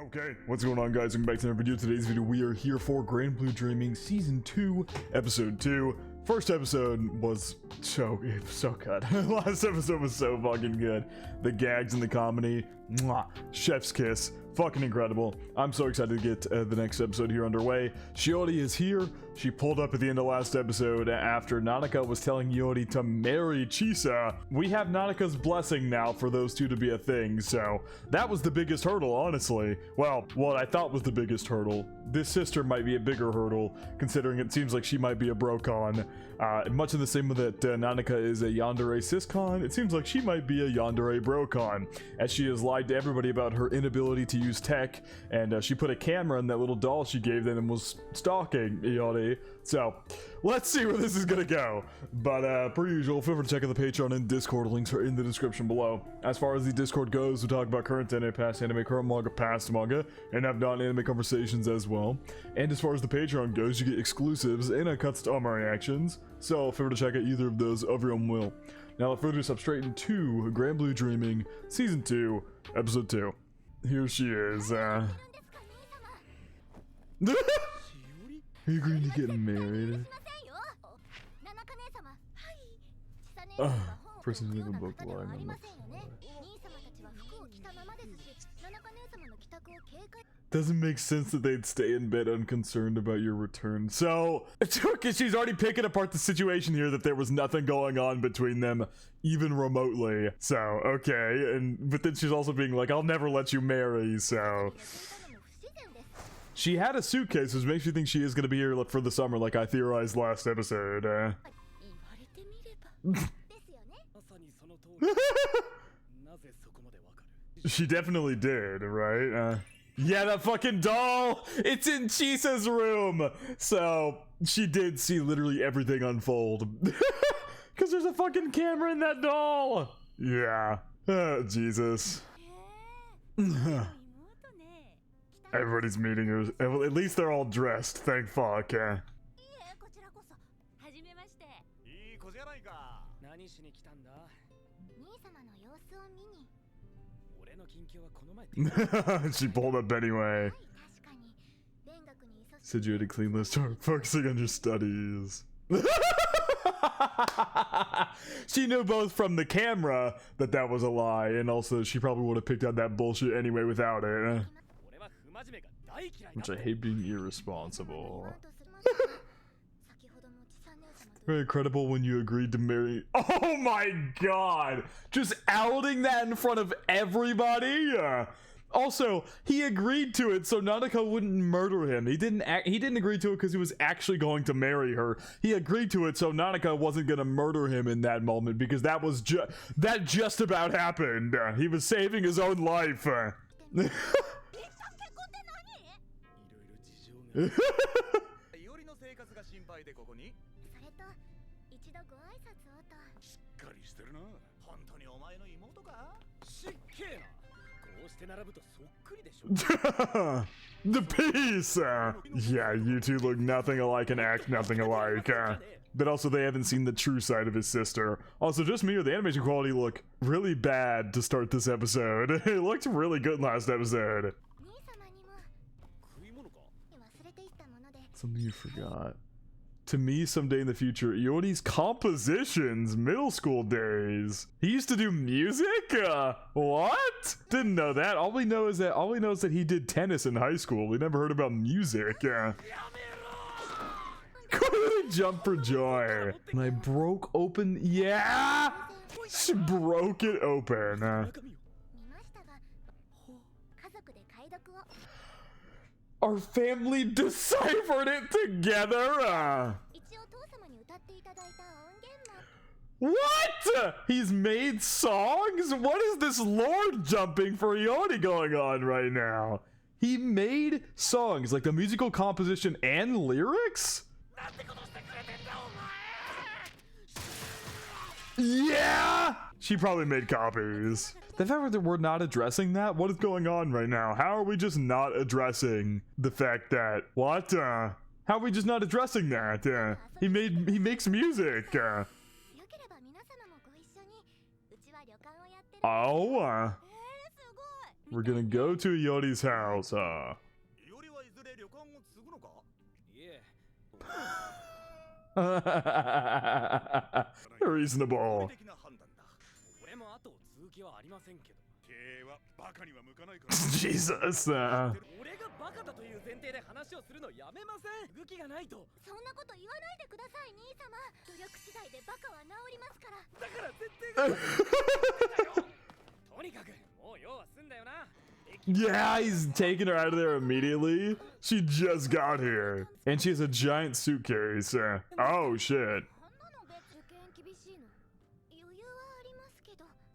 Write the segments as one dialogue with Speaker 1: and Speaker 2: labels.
Speaker 1: Okay, what's going on, guys? Welcome back to another video. Today's video, we are here for Grand Blue Dreaming Season 2, Episode 2. First episode was so good. Last episode was so fucking good. The gags and the comedy, mwah, chef's kiss, fucking incredible. I'm so excited to get the next episode here underway. Shiori is here. She pulled up at the end of last episode after Nanaka was telling Yori to marry Chisa. We have Nanaka's blessing now for those two to be a thing, so that was the biggest hurdle, honestly. Well, what I thought was the biggest hurdle. This sister might be a bigger hurdle, considering it seems like she might be a brocon. Much in the same way that Nanaka is a yandere siscon, it seems like she might be a yandere brocon, as she has lied to everybody about her inability to use tech, and she put a camera in that little doll she gave them and was stalking Yori. So let's see where this is gonna go, but per usual, feel free to check out the Patreon and Discord. Links are in the description below. As far as the Discord goes, we talk about current anime, past anime, current manga, past manga, and have non-anime conversations as well. And as far as the Patreon goes, you get exclusives and uncuts to all my reactions, so feel free to check out either of those of your own will. Now without further ado, straight into Grand Blue Dreaming Season 2, Episode 2. Here she is. Are you going to get married? Person in the book line on the floor. Doesn't make sense that they'd stay in bed unconcerned about your return. So, because she's already picking apart the situation here that there was nothing going on between them, even remotely. So, okay, but then she's also being like, I'll never let you marry, so... She had a suitcase, which makes you think she is going to be here for the summer, like I theorized last episode. She definitely did, right? Yeah, that fucking doll! It's in Chisa's room! So, she did see literally everything unfold. Because there's a fucking camera in that doll! Yeah. Jesus. Everybody's meeting her. Well, at least they're all dressed, thank fuck. She pulled up anyway. Said you had a clean list, focusing on your studies. She knew both from the camera that was a lie, and also she probably would have picked out that bullshit anyway without it. Which I hate being irresponsible. Very incredible when you agreed to marry. Oh my god! Just outing that in front of everybody? Also, he agreed to it so Nanaka wouldn't murder him. He didn't agree to it because he was actually going to marry her. He agreed to it so Nanaka wasn't gonna murder him in that moment, because that just about happened. He was saving his own life. The peace! Yeah, you two look nothing alike and act nothing alike. But also they haven't seen the true side of his sister. Also, just me or the animation quality look really bad to start this episode. It looked really good last episode. Something you forgot. To me, someday in the future, Iori's compositions, middle school days. He used to do music? What? Didn't know that. All we know is that he did tennis in high school. We never heard about music. Couldn't jump for joy. And I broke open. Yeah, she broke it open. Our family deciphered it together! What? He's made songs? What is this lord jumping for Iori going on right now? He made songs, like the musical composition and lyrics? Yeah! She probably made copies. The fact that we're not addressing that, what is going on right now? How are we just not addressing the fact that, what? How are we just not addressing that? He makes music. Oh. We're gonna go to Yori's house, Reasonable. Jesus. Yeah, he's taking her out of there immediately. She just got here. And she has a giant suitcase. Oh, shit.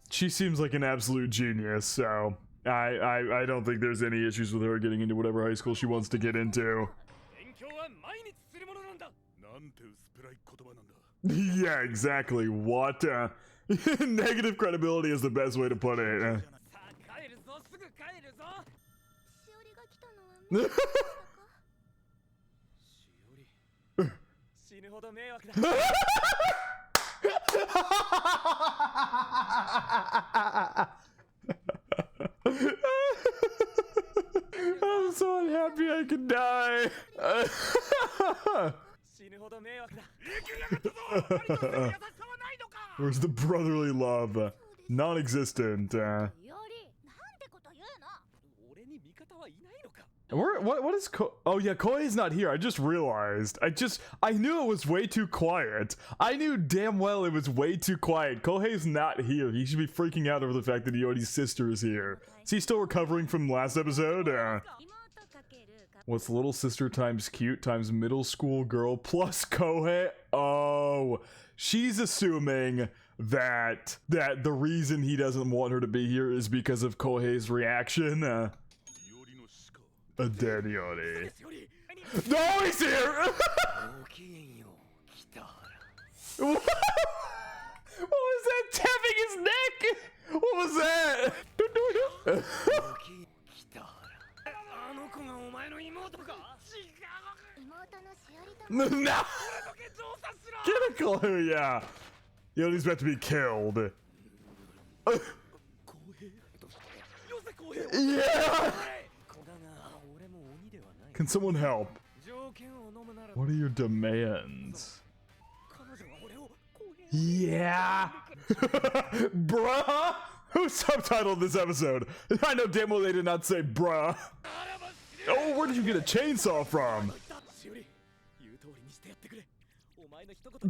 Speaker 1: She seems like an absolute genius, so I don't think there's any issues with her getting into whatever high school she wants to get into. Yeah, exactly. What? Negative credibility is the best way to put it. I'm so unhappy I could die. Where's the brotherly love? Non-existent. What is oh yeah, Koei's not here. I just realized. I knew it was way too quiet. I knew damn well it was way too quiet. Kohei's not here. He should be freaking out over the fact that Yori's sister is here. Is he still recovering from last episode? What's little sister times cute times middle school girl plus Kohei? Oh, she's assuming that the reason he doesn't want her to be here is because of Kohei's reaction. A dead Yori. No, he's here! What was that? Tapping his neck? What was that? No! Get a clue, yeah. Yori's about to be killed. Yeah! Can someone help? What are your demands? Yeah! Bruh! Who subtitled this episode? I know damn well they did not say bruh. Oh, where did you get a chainsaw from?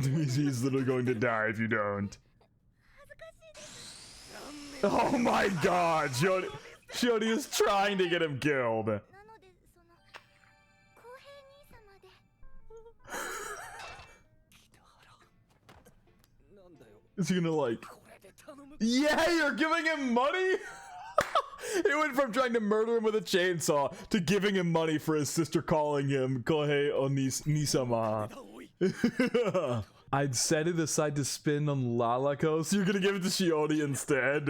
Speaker 1: He's literally going to die if you don't. Oh my god! Shiori is trying to get him killed. Is he gonna like... Yeah, you're giving him money? He went from trying to murder him with a chainsaw to giving him money for his sister calling him Kohei Onisama. I'd set it aside to spin on Lalako, so you're gonna give it to Shiori instead?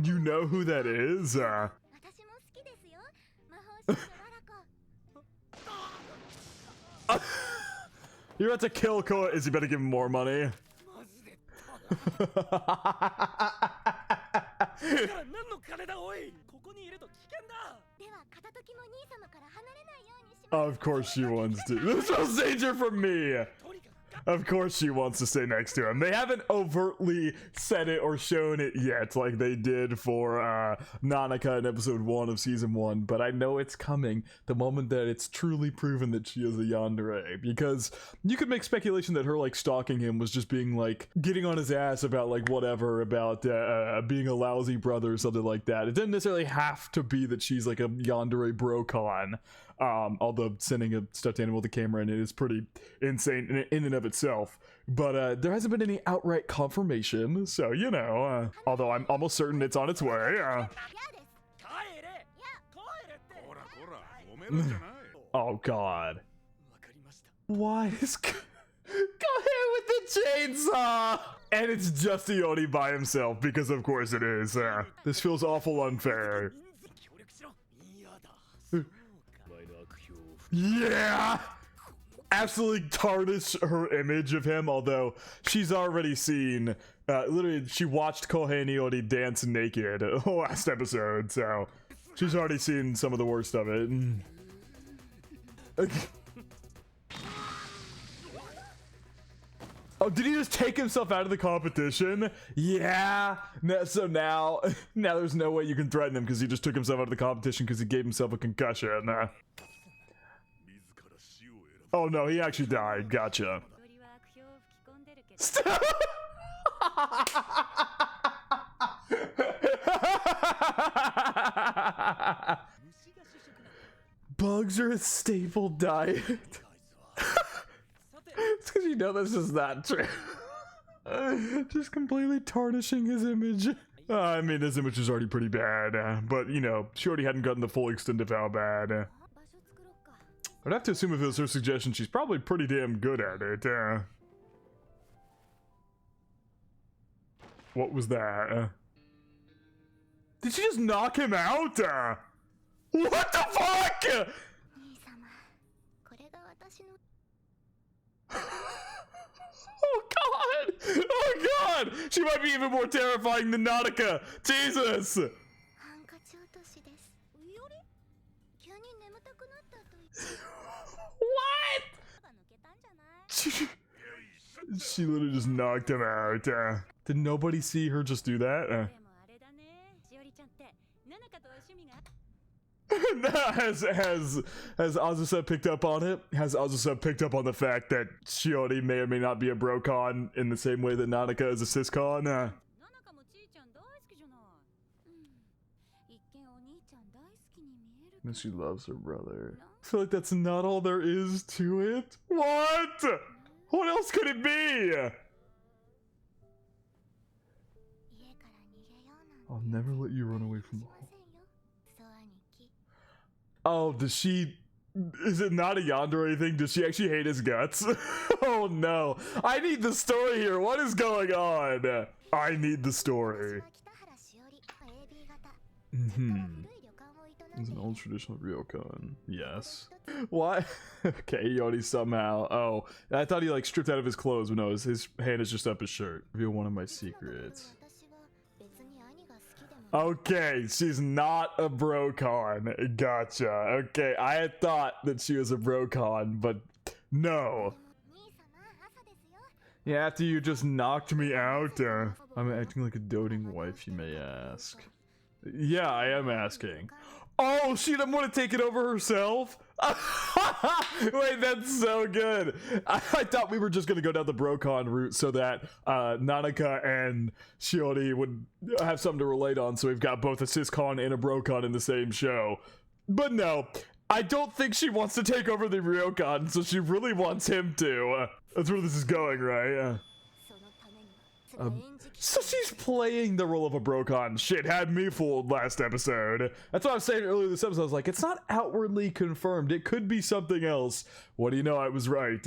Speaker 1: You know who that is? You're about to kill Kohei. Is he better give him more money? Of course she wants to. This was danger from me. Of course she wants to stay next to him. They haven't overtly said it or shown it yet like they did for Nanaka in episode 1 of season 1, but I know it's coming the moment that it's truly proven that she is a yandere, because you could make speculation that her like stalking him was just being like getting on his ass about like whatever about being a lousy brother or something like that. It didn't necessarily have to be that she's like a yandere brocon. Although sending a stuffed animal with a camera in it is pretty insane in and of itself. But there hasn't been any outright confirmation, so you know, although I'm almost certain it's on its way. Oh god. Why is go ahead with the chainsaw? And it's just Iori by himself, because of course it is. This feels awful unfair. Yeah! Absolutely tarnish her image of him, although she's already seen Literally, she watched Kohei and Iori dance naked last episode, so she's already seen some of the worst of it. Oh, did he just take himself out of the competition? Yeah. So now there's no way you can threaten him because he just took himself out of the competition because he gave himself a concussion. Oh no, he actually died. Gotcha. Stop. Bugs are a staple diet. It's because you know this is not true. Just completely tarnishing his image. I mean, his image is already pretty bad, but you know, she already hadn't gotten the full extent of how bad. I'd have to assume if it was her suggestion, she's probably pretty damn good at it. What was that? Did she just knock him out? What the fuck? Oh god! Oh god! She might be even more terrifying than Nautica! Jesus! What? She literally just knocked him out. Did nobody see her just do that? Has Azusa picked up on it? Has Azusa picked up on the fact that Shiori may or may not be a brocon in the same way that Nanaka is a syscon? And she loves her brother. I feel like that's not all there is to it. What? What else could it be? I'll never let you run away from home. Oh, does she... Is it not a yonder or anything? Does she actually hate his guts? Oh no. I need the story here. What is going on? I need the story. It's an old traditional ryokan. Yes. Why? Okay, Iori somehow. Oh, I thought he like stripped out of his clothes, but no, his hand is just up his shirt. Reveal one of my secrets. Okay, she's not a brocon. Gotcha. Okay, I had thought that she was a brocon, but no. Yeah, after you just knocked me out, I'm acting like a doting wife, you may ask. Yeah, I am asking. Oh, she didn't want to take it over herself? Wait, that's so good. I thought we were just going to go down the brocon route so that Nanaka and Shiori would have something to relate on, so we've got both a syscon and a brocon in the same show. But no, I don't think she wants to take over the ryokan, so she really wants him to. That's where this is going, right? So she's playing the role of a brocon. Shit, had me fooled last episode. That's what I was saying earlier this episode. I was like, it's not outwardly confirmed. It could be something else. What do you know? I was right.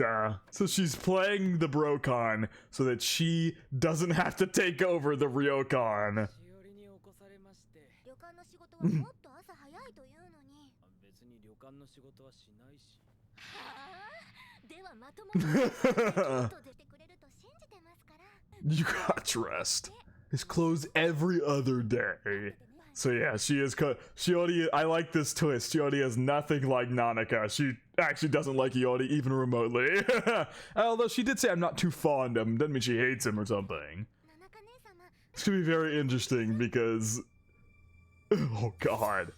Speaker 1: So she's playing the brocon so that she doesn't have to take over the ryokan. You got dressed. His clothes every other day. So yeah, she already, I like this twist. She already has nothing like Nanaka. She actually doesn't like Iori even remotely. Although she did say I'm not too fond of him. Doesn't mean she hates him or something. It's gonna be very interesting because... Oh god.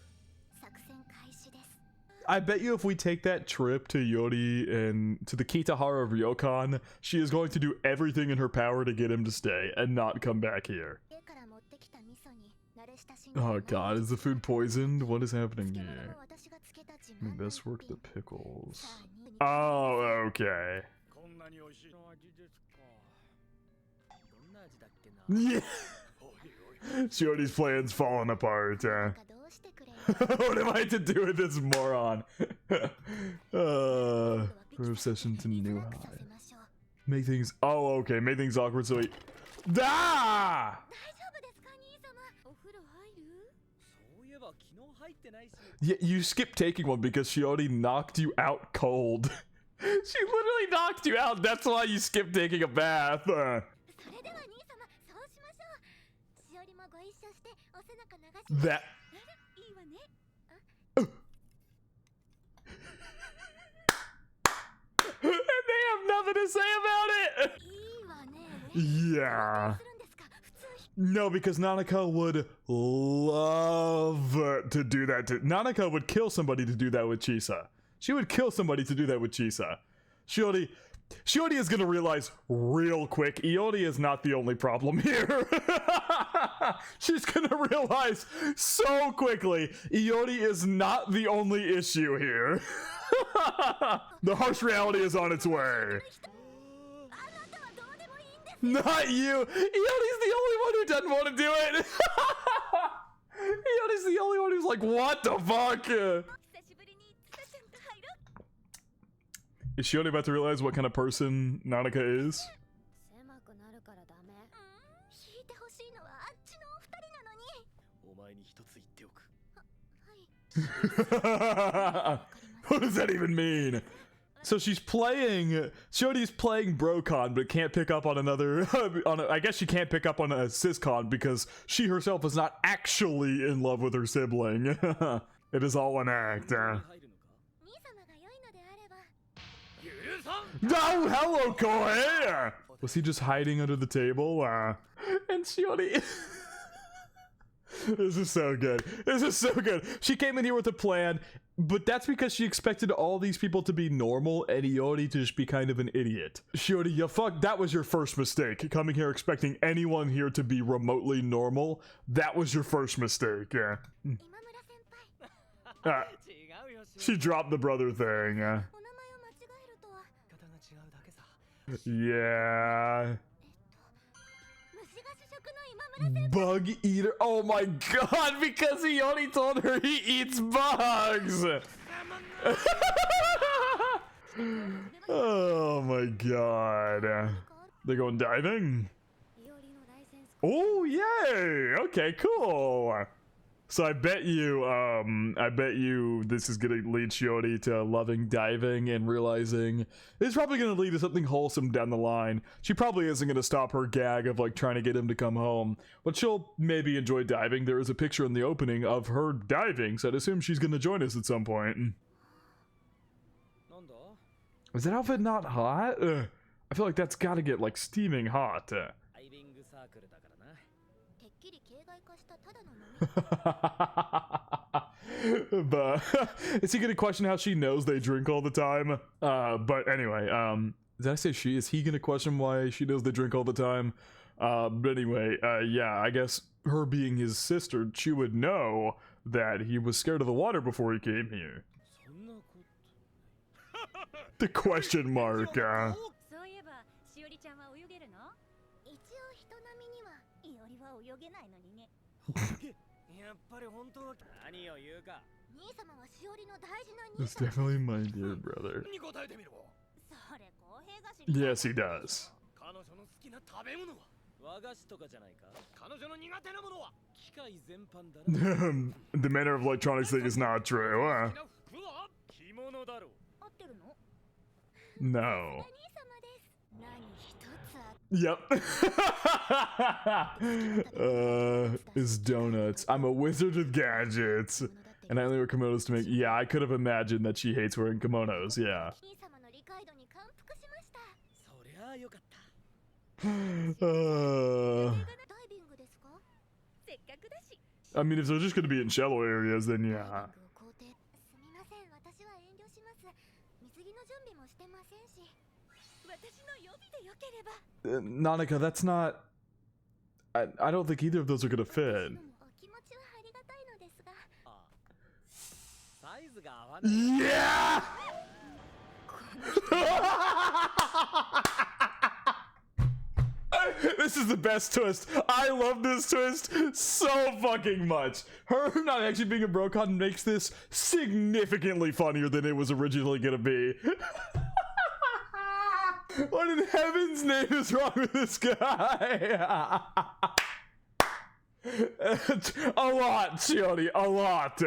Speaker 1: I bet you if we take that trip to Iori and to the Kitahara Ryokan, she is going to do everything in her power to get him to stay and not come back here. Oh god, is the food poisoned? What is happening here? Best work the pickles. Oh, okay. Yeah. Shiori's plan's falling apart. What am I to do with this moron? Her obsession to new high. Make things. Oh, okay. Make things awkward so he. Ah! Yeah, you skipped taking one because she already knocked you out cold. She literally knocked you out. That's why you skipped taking a bath. That. And they have nothing to say about it. Yeah. No, because Nanaka would love to do that. Nanaka would kill somebody to do that with Chisa. She would kill somebody to do that with Chisa. Shiori is gonna realize real quick, Iori is not the only problem here. She's gonna realize so quickly, Iori is not the only issue here. The harsh reality is on its way. Not you! Iori's the only one who doesn't want to do it! Iori's the only one who's like, what the fuck? Is Shiori about to realize what kind of person Nanaka is? What does that even mean? So she's playing, Shiori's playing Brocon, but can't pick up on another, I guess she can't pick up on a Syscon because she herself is not actually in love with her sibling. It is all an act. Oh, hello, Kohei! Was he just hiding under the table? And Shiori... This is so good. This is so good. She came in here with a plan, but that's because she expected all these people to be normal and Iori to just be kind of an idiot. Shiori, you fuck, that was your first mistake. Coming here expecting anyone here to be remotely normal, that was your first mistake. She dropped the brother thing. Yeah. Bug eater. Oh my god, because he only told her he eats bugs. Oh my god. They're going diving? Oh, yay. Okay, cool. So I bet you this is gonna lead Shiori to loving diving and realizing it's probably gonna lead to something wholesome down the line. She probably isn't gonna stop her gag of like trying to get him to come home, but she'll maybe enjoy diving. There is a picture in the opening of her diving, so I'd assume she's gonna join us at some point. Is that outfit not hot? I feel like that's gotta get like steaming hot. But is he gonna question how she knows they drink all the time? But anyway, did I say she? Is he gonna question why she knows they drink all the time? But anyway, yeah, I guess her being his sister, she would know that he was scared of the water before he came here. The question mark. That's definitely my dear brother. Yes, he does. The manner of electronics thing is not true. No. Yep. Is donuts. I'm a wizard with gadgets. And I only wear kimonos to make... Yeah, I could have imagined that she hates wearing kimonos, yeah. I mean, if they're just gonna be in shallow areas, then yeah. Nanaka, that's not... I don't think either of those are gonna fit. Yeah! This is the best twist. I love this twist so fucking much. Her not actually being a Brocon makes this significantly funnier than it was originally gonna be. What in heaven's name is wrong with this guy? A lot, Shiori, a lot.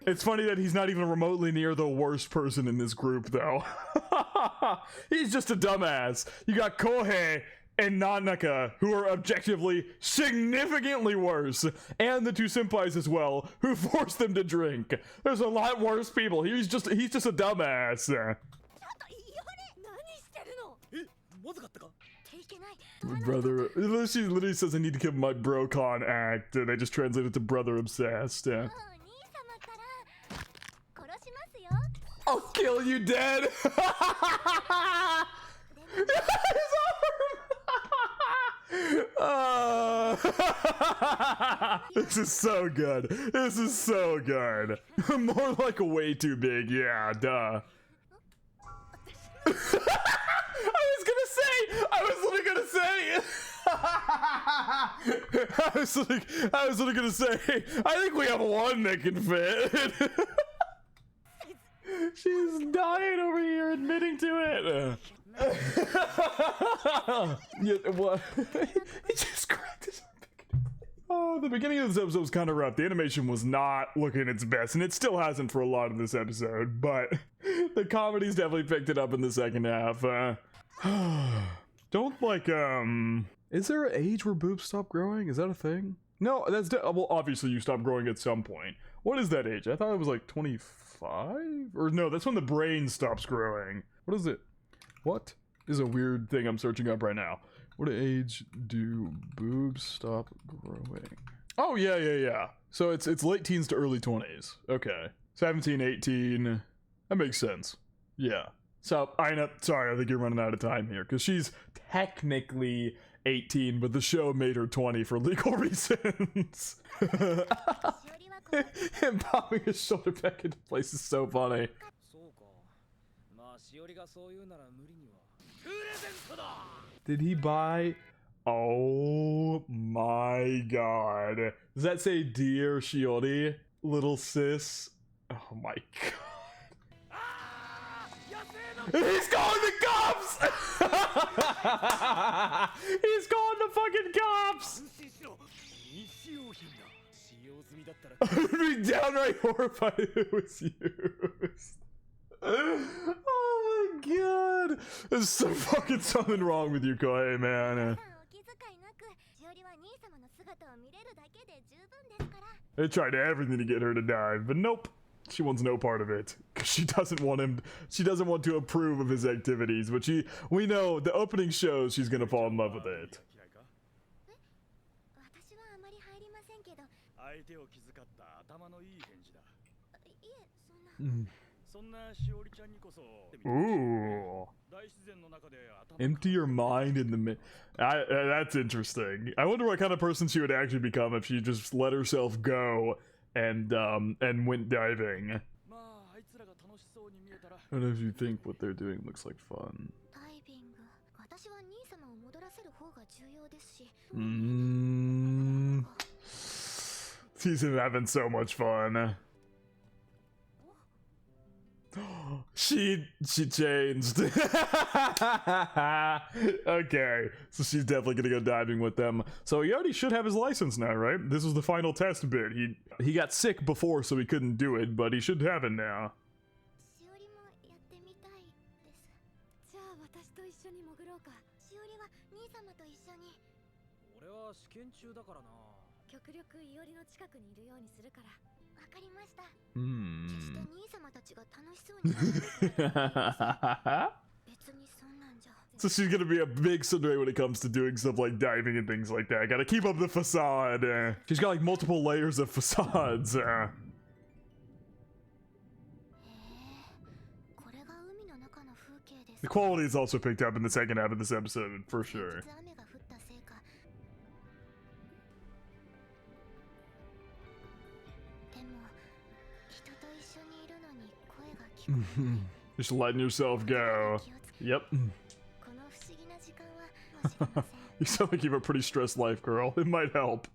Speaker 1: It's funny that he's not even remotely near the worst person in this group, though. He's just a dumbass. You got Kohei and Nanaka, who are objectively significantly worse, and the two senpais as well, who force them to drink. There's a lot worse people. He's just a dumbass. Brother, she literally says, I need to give my brocon act, and they just translate it to brother obsessed. I'll kill you dead. This is so good. This is so good. More like way too big. Yeah, duh. I was literally gonna say, I think we have one that can fit. She's dying over here admitting to it. Yeah, what? He just cracked his arm. Oh, the beginning of this episode was kind of rough. The animation was not looking its best, and it still hasn't for a lot of this episode, but the comedy's definitely picked it up in the second half. Don't is there an age where boobs stop growing? Is that a thing? No, that's well, obviously you stop growing at some point. What is that age? I thought it was like 25? Or no, that's when the brain stops growing. What is it? What is a weird thing I'm searching up right now? What age do boobs stop growing? Oh, yeah. So it's late teens to early 20s. Okay. 17, 18. That makes sense. Yeah. So, sorry, I think you're running out of time here, because she's technically 18, but the show made her 20 for legal reasons. And popping his shoulder back into place is so funny. Did he buy? Oh my god. Does that say Dear Shiori, little sis? Oh my god. He's calling the cops! He's calling the fucking cops! I'd be downright horrified if it was used. Oh my god! There's so fucking something wrong with you, Koei, man. They tried everything to get her to dive, but nope. She wants no part of it. She doesn't want him. She doesn't want to approve of his activities, but we know the opening shows she's gonna fall in love with it. Ooh. Empty your mind in the that's interesting. I wonder what kind of person she would actually become if she just let herself go and went diving. What if you think what they're doing looks like fun? He's having so much fun. She changed. Okay, so she's definitely gonna go diving with them. So he already should have his license now, right? This was the final test bit. He got sick before, so he couldn't do it, but he should have it now. So she's gonna be a big tsundere when it comes to doing stuff like diving and things like that. Gotta keep up the facade. She's got like multiple layers of facades. The quality is also picked up in the second half of this episode, for sure. Just letting yourself go. Yep. You sound like you have a pretty stressed life, girl. It might help.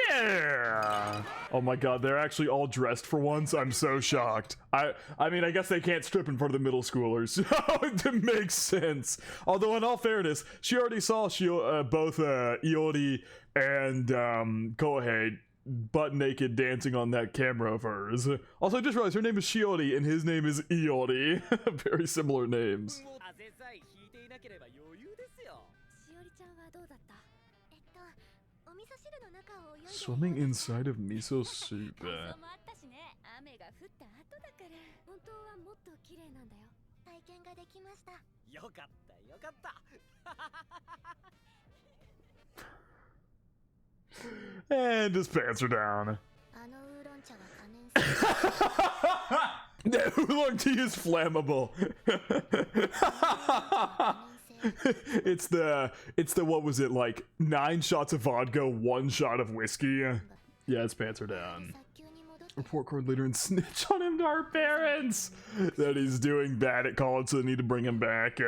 Speaker 1: Yeah! Oh my god, they're actually all dressed for once. I'm so shocked. I mean, I guess they can't strip in front of the middle schoolers. So it makes sense. Although, in all fairness, she already saw both Iori and Kohei butt naked dancing on that camera of hers. Also, I just realized her name is Shiori and his name is Iori. Very similar names. Swimming inside of miso soup.
Speaker 2: 体験ができました。よかったよかった。
Speaker 1: And his pants are down. That oolong tea is flammable. It's the what was it, like 9 shots of vodka, 1 shot of whiskey. Yeah, his pants are down. Report card leader and snitch on him to our parents that he's doing bad at college, so they need to bring him back.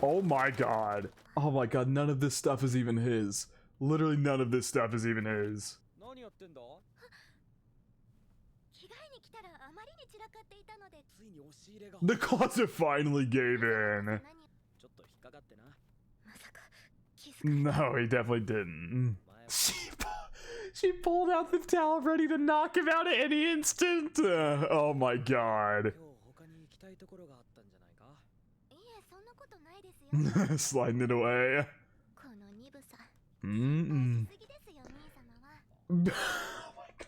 Speaker 1: Oh my god. Oh my god, none of this stuff is even his. Literally none of this stuff is even his. The closet finally gave in. No, he definitely didn't. She pulled out the towel ready to knock him out at any instant. Oh my god. Sliding it away. Mm-mm. Oh my god.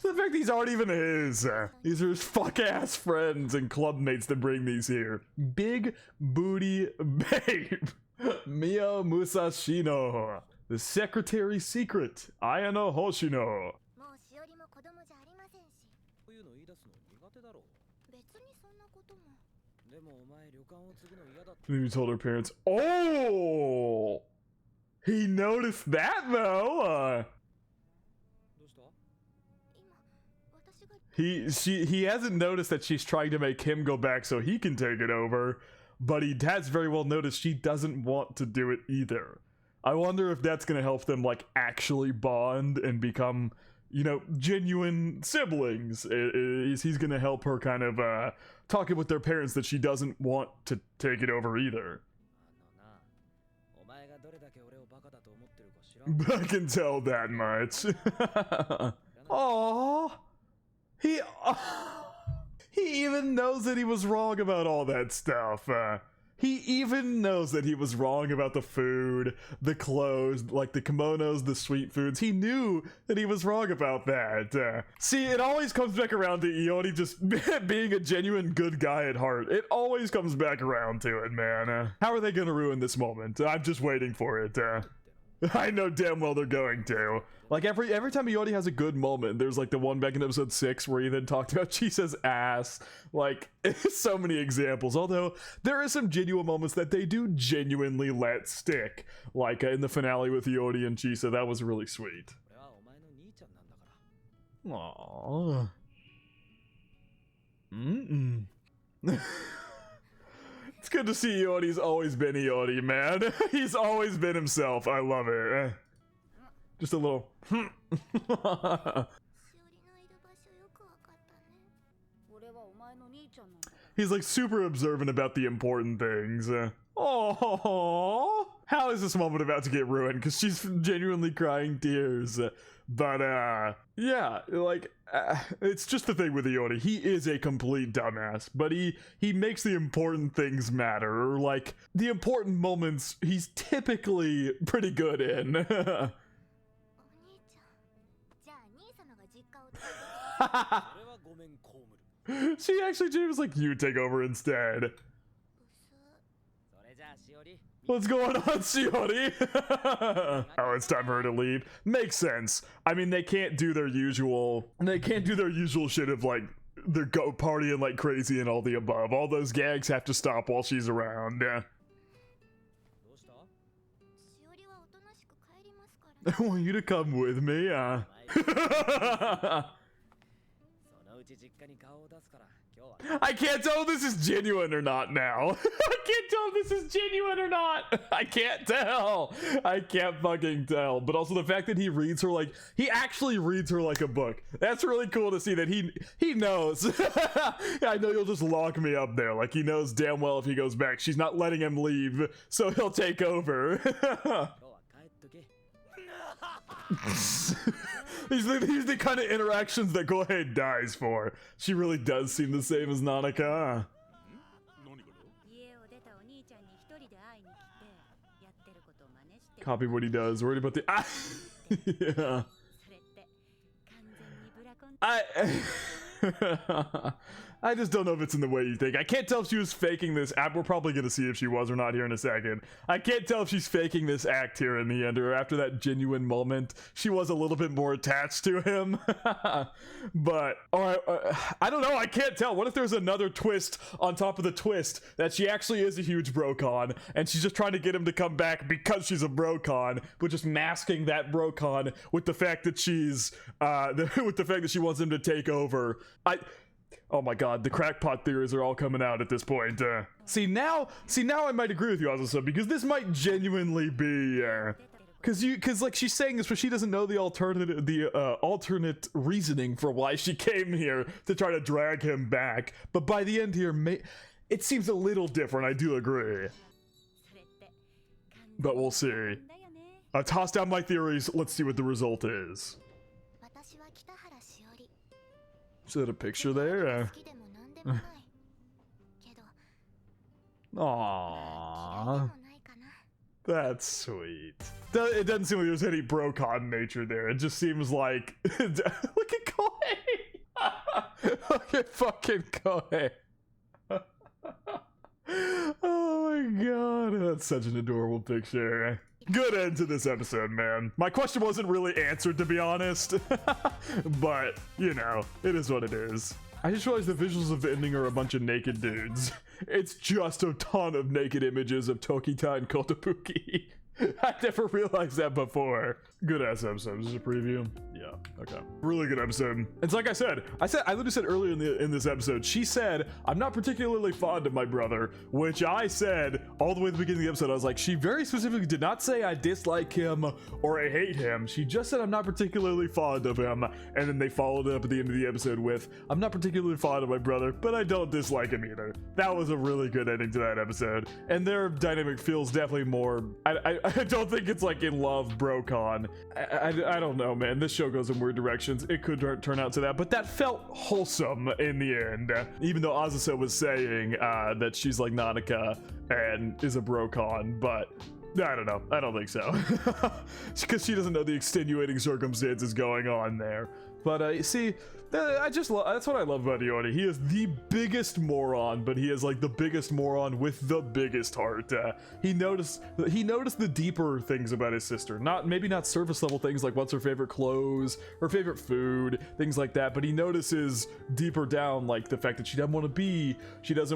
Speaker 1: The fact these aren't even his. These are his fuck-ass friends and clubmates that bring these here. Big booty babe. Mio Musashino. The secretary's secret. Ayano Hoshino. Maybe told her parents. Oh! He noticed that though. He hasn't noticed that she's trying to make him go back so he can take it over, but he has very well noticed she doesn't want to do it either. I wonder if that's gonna help them like actually bond and become, you know, genuine siblings. He's gonna help her kind of talking with their parents that she doesn't want to take it over either. I can tell that much. Aww. He even knows that he was wrong about all that stuff. He even knows that he was wrong about the food, the clothes, like the kimonos, the sweet foods. He knew that he was wrong about that. See, it always comes back around to Iori just being a genuine good guy at heart. It always comes back around to it, man. How are they gonna ruin this moment? I'm just waiting for it. I know damn well they're going to. Like every time Iori has a good moment, there's like the one back in episode 6 where he then talked about Chisa's ass. Like, so many examples. Although there are some genuine moments that they do genuinely let stick. Like in the finale with Iori and Chisa, that was really sweet. Aww. Mm-mm. It's good to see Iori's always been Iori, man. He's always been himself. I love it. Just a little. He's like super observant about the important things. Oh, how is this moment about to get ruined? Because she's genuinely crying tears. But yeah, like it's just the thing with Iori. He is a complete dumbass, but he makes the important things matter. Or like the important moments, he's typically pretty good in. She actually was like, you take over instead. What's going on, Shiori? Oh, it's time for her to leave. Makes sense. I mean, they can't do their usual shit of like they're go partying like crazy and all the above. All those gags have to stop while she's around. I want you to come with me. I can't tell if this is genuine or not now. I can't tell if this is genuine or not. I can't tell. I can't fucking tell. But also the fact that he reads her like, he actually reads her like a book. That's really cool to see that he knows. I know you'll just lock me up there. Like he knows damn well if he goes back, she's not letting him leave, so he'll take over. These are the kind of interactions that Gohei dies for. She really does seem the same as Nanaka. Copy what he does. Worried about the yeah.
Speaker 2: それって完全にブラコン
Speaker 1: I just don't know if it's in the way you think. I can't tell if she was faking this act. We're probably gonna see if she was or not here in a second. I can't tell if she's faking this act here in the end, or after that genuine moment, she was a little bit more attached to him. But I don't know. I can't tell. What if there's another twist on top of the twist that she actually is a huge brocon, and she's just trying to get him to come back because she's a brocon, but just masking that brocon with the fact that she's with the fact that she wants him to take over. Oh my god, the crackpot theories are all coming out at this point. See now I might agree with you, Azusa, because this might genuinely be, cause like she's saying this, but she doesn't know the alternate reasoning for why she came here to try to drag him back. But by the end here, it seems a little different. I do agree,
Speaker 2: それって完
Speaker 1: but we'll see.
Speaker 2: 全だよね
Speaker 1: Toss down my theories. Let's see what the result is.
Speaker 2: 私は北原しおり
Speaker 1: Is that a picture there?
Speaker 2: 好きでも何でもないけど
Speaker 1: Aww.
Speaker 2: それでもないかな
Speaker 1: That's sweet. It doesn't seem like there's any brocon nature there. It just seems like look at Kohei. Look at fucking Kohei. Oh my god, that's such an adorable picture. Good end to this episode, man. My question wasn't really answered, to be honest. But, you know, it is what it is. I just realized the visuals of the ending are a bunch of naked dudes. It's just a ton of naked images of Tokita and Kotobuki. I never realized that before. Good ass episode. Is this a preview? Yeah. Okay. Really good episode. It's like I literally said earlier in this episode, she said, I'm not particularly fond of my brother, which I said all the way at the beginning of the episode. I was like, she very specifically did not say I dislike him or I hate him. She just said I'm not particularly fond of him. And then they followed it up at the end of the episode with, I'm not particularly fond of my brother, but I don't dislike him either. That was a really good ending to that episode. And their dynamic feels definitely more, I don't think it's like in love brocon. I don't know, man. This show goes in weird directions. It could turn out to that, but that felt wholesome in the end. Even though Azusa was saying that she's like Nanaka and is a brocon, but I don't know. I don't think so. Because she doesn't know the extenuating circumstances going on there. But see, that's what I love about Iori. He is the biggest moron, but he is like the biggest moron with the biggest heart. He noticed the deeper things about his sister. Maybe not surface level things like what's her favorite clothes, her favorite food, things like that. But he notices deeper down, like the fact that she doesn't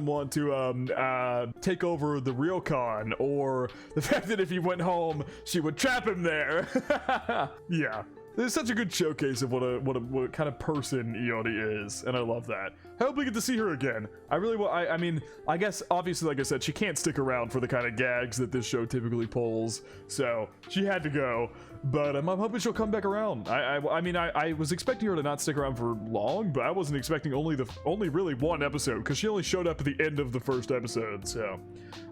Speaker 1: want to take over the ryokan, or the fact that if he went home, she would trap him there. Yeah. It's such a good showcase of what kind of person Iori is, and I love that. I hope we get to see her again. I mean, I guess, obviously, like I said, she can't stick around for the kind of gags that this show typically pulls, so she had to go, but I'm hoping she'll come back around. I mean, I was expecting her to not stick around for long, but I wasn't expecting only really one episode, because she only showed up at the end of the first episode, so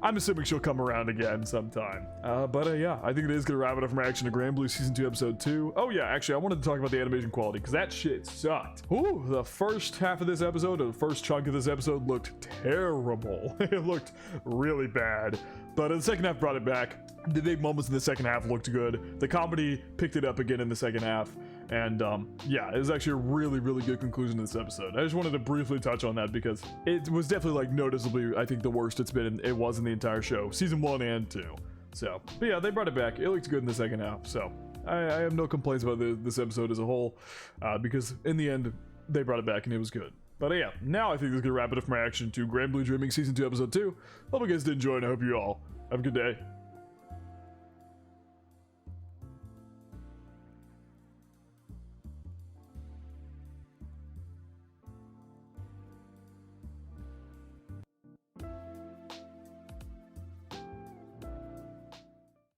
Speaker 1: I'm assuming she'll come around again sometime. Yeah, I think it is going to wrap it up from Reaction to Grand Blue Season 2, Episode 2. Oh yeah, actually, I wanted to talk about the animation quality, because that shit sucked. Ooh, the first half of this episode, or the first chunk of this episode, looked terrible. It looked really bad. But the second half brought it back. The big moments in the second half looked good. The comedy picked it up again in the second half. And yeah, it was actually a really, really good conclusion to this episode. I just wanted to briefly touch on that because it was definitely like noticeably, I think, the worst it was in the entire show. Season 1 and 2. So, but yeah, they brought it back. It looked good in the second half. So I have no complaints about this episode as a whole, because in the end, they brought it back and it was good. But yeah, now I think this is going to wrap it up from my reaction to Grand Blue Dreaming Season 2, Episode 2. Hope you guys did enjoy, and I hope you all have a good day.